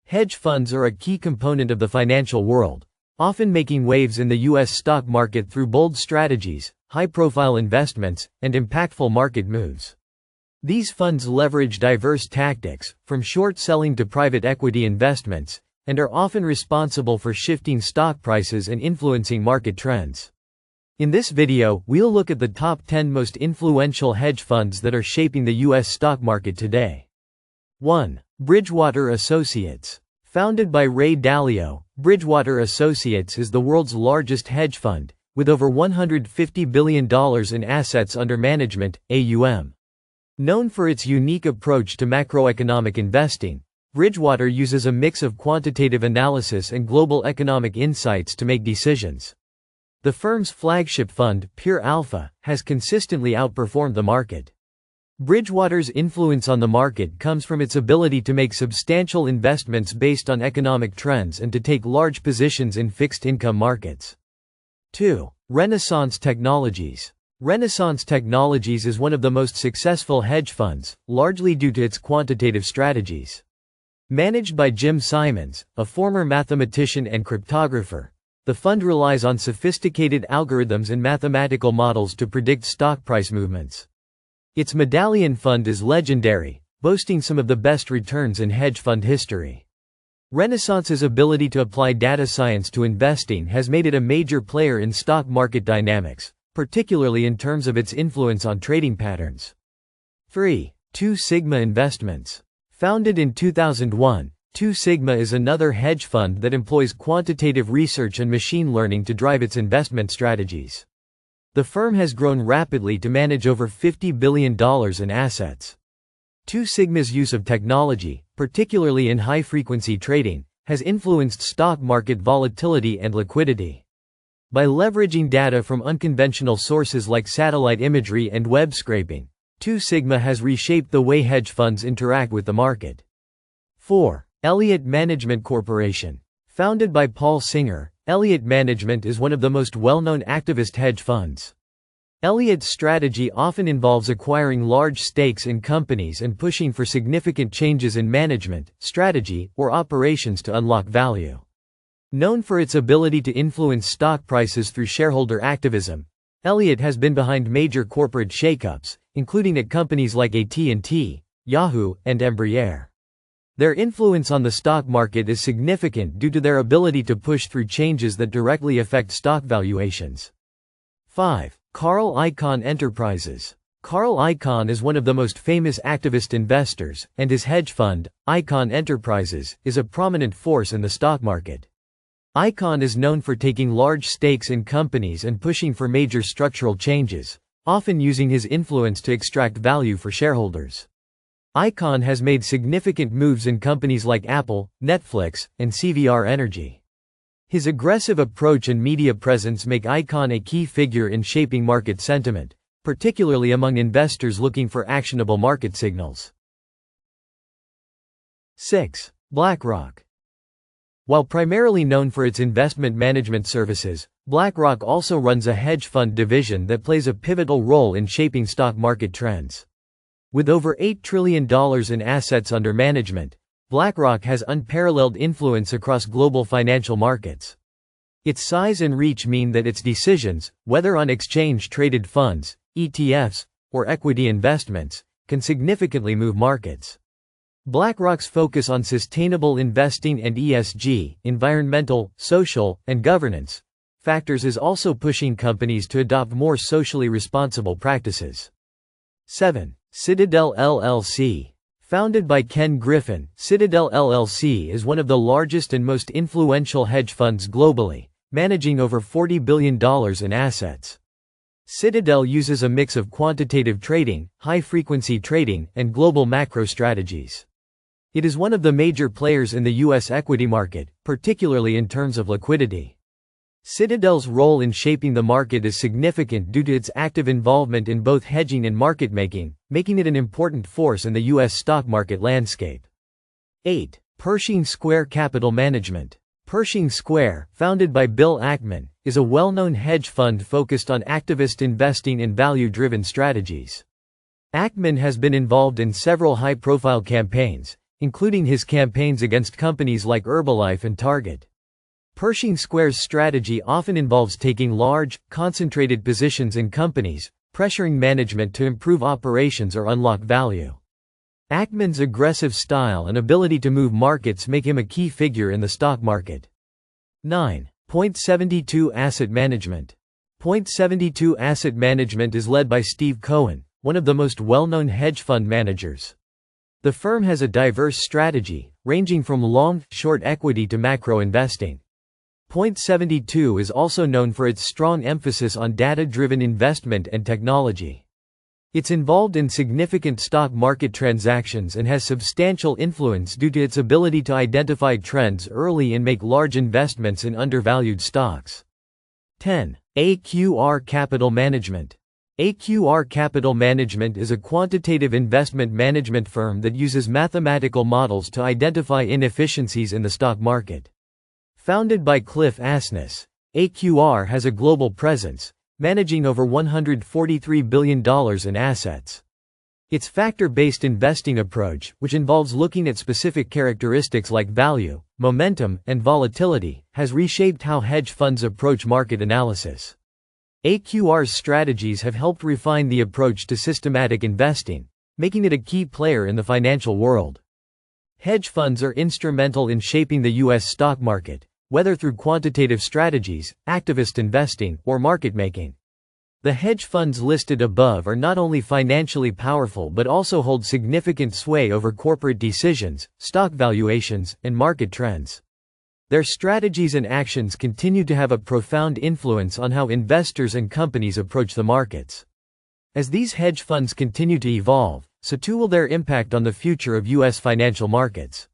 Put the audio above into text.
Hedge funds are a key component of the financial world, often making waves in the U.S. stock market through bold strategies, high-profile investments, and impactful market moves. These funds leverage diverse tactics, from short selling to private equity investments, and are often responsible for shifting stock prices and influencing market trends. In this video, we'll look at the top 10 most influential hedge funds that are shaping the U.S. stock market today. 1. Bridgewater Associates. Founded by Ray Dalio, Bridgewater Associates is the world's largest hedge fund, with over $150 billion in assets under management, AUM. Known for its unique approach to macroeconomic investing, Bridgewater uses a mix of quantitative analysis and global economic insights to make decisions. The firm's flagship fund, Pure Alpha, has consistently outperformed the market. Bridgewater's influence on the market comes from its ability to make substantial investments based on economic trends and to take large positions in fixed-income markets. 2. Renaissance Technologies. Renaissance Technologies is one of the most successful hedge funds, largely due to its quantitative strategies. Managed by Jim Simons, a former mathematician and cryptographer, the fund relies on sophisticated algorithms and mathematical models to predict stock price movements. Its Medallion Fund is legendary, boasting some of the best returns in hedge fund history. Renaissance's ability to apply data science to investing has made it a major player in stock market dynamics, particularly in terms of its influence on trading patterns. 3. Two Sigma Investments. Founded in 2001, Two Sigma is another hedge fund that employs quantitative research and machine learning to drive its investment strategies. The firm has grown rapidly to manage over $50 billion in assets. Two Sigma's use of technology, particularly in high-frequency trading, has influenced stock market volatility and liquidity. By leveraging data from unconventional sources like satellite imagery and web scraping, Two Sigma has reshaped the way hedge funds interact with the market. 4. Elliott Management Corporation. Founded by Paul Singer, Elliott Management is one of the most well-known activist hedge funds. Elliott's strategy often involves acquiring large stakes in companies and pushing for significant changes in management, strategy, or operations to unlock value. Known for its ability to influence stock prices through shareholder activism, Elliott has been behind major corporate shakeups, including at companies like AT&T, Yahoo, and Embraer. Their influence on the stock market is significant due to their ability to push through changes that directly affect stock valuations. 5. Carl Icahn Enterprises. Carl Icahn is one of the most famous activist investors, and his hedge fund, Icahn Enterprises, is a prominent force in the stock market. Icahn is known for taking large stakes in companies and pushing for major structural changes, often using his influence to extract value for shareholders. Icahn has made significant moves in companies like Apple, Netflix, and CVR Energy. His aggressive approach and media presence make Icahn a key figure in shaping market sentiment, particularly among investors looking for actionable market signals. 6. BlackRock. While primarily known for its investment management services, BlackRock also runs a hedge fund division that plays a pivotal role in shaping stock market trends. With over $8 trillion in assets under management, BlackRock has unparalleled influence across global financial markets. Its size and reach mean that its decisions, whether on exchange-traded funds, ETFs, or equity investments, can significantly move markets. BlackRock's focus on sustainable investing and ESG, environmental, social, and governance factors is also pushing companies to adopt more socially responsible practices. 7. Citadel LLC. Founded by Ken Griffin, Citadel LLC is one of the largest and most influential hedge funds globally, managing over $40 billion in assets. Citadel uses a mix of quantitative trading, high-frequency trading, and global macro strategies. It is one of the major players in the U.S. equity market, particularly in terms of liquidity. Citadel's role in shaping the market is significant due to its active involvement in both hedging and market making, making it an important force in the U.S. stock market landscape. 8. Pershing Square Capital Management. Pershing Square, founded by Bill Ackman, is a well-known hedge fund focused on activist investing in value-driven strategies. Ackman has been involved in several high-profile campaigns, including his campaigns against companies like Herbalife and Target. Pershing Square's strategy often involves taking large, concentrated positions in companies, pressuring management to improve operations or unlock value. Ackman's aggressive style and ability to move markets make him a key figure in the stock market. 9. Point 72 Asset Management. Point 72 Asset Management is led by Steve Cohen, one of the most well-known hedge fund managers. The firm has a diverse strategy, ranging from long, short equity to macro investing. Point 72 is also known for its strong emphasis on data-driven investment and technology. It's involved in significant stock market transactions and has substantial influence due to its ability to identify trends early and make large investments in undervalued stocks. 10. AQR Capital Management. AQR Capital Management is a quantitative investment management firm that uses mathematical models to identify inefficiencies in the stock market. Founded by Cliff Asness, AQR has a global presence, managing over $143 billion in assets. Its factor-based investing approach, which involves looking at specific characteristics like value, momentum, and volatility, has reshaped how hedge funds approach market analysis. AQR's strategies have helped refine the approach to systematic investing, making it a key player in the financial world. Hedge funds are instrumental in shaping the U.S. stock market, whether through quantitative strategies, activist investing, or market making. The hedge funds listed above are not only financially powerful but also hold significant sway over corporate decisions, stock valuations, and market trends. Their strategies and actions continue to have a profound influence on how investors and companies approach the markets. As these hedge funds continue to evolve, so too will their impact on the future of U.S. financial markets.